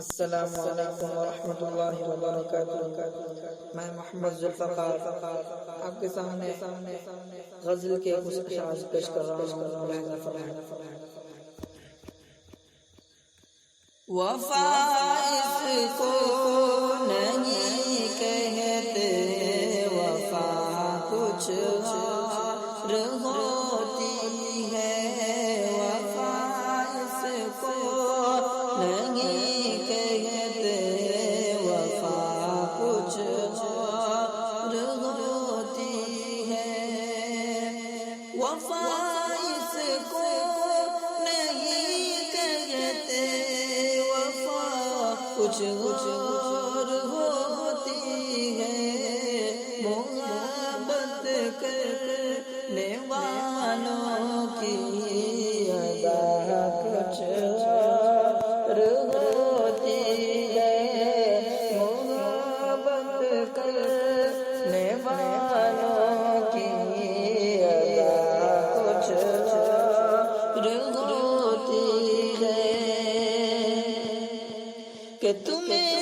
السلام علیکم ورحمۃ اللہ وبرکاتہ۔ میں محمد ذوالفقار آپ کے سامنے غزل کے کچھ اشعار پیش کر رہا ہوں۔ وفا اس کو نہیں کہتے، وفا کچھ اور ہوتی ہے۔ وفا اس کو نہیں کہتے، وفا کچھ اور ہوتی ہے۔ وفا اس کو نہیں کہتے، وفا کچھ اور ہوتی ہے۔ محبت کرنے والوں کی ادا کچھ اور ہوتی ہے۔ محبت کرنے والوں کی ادا کچھ اور ہوتی ہے کہ تمہیں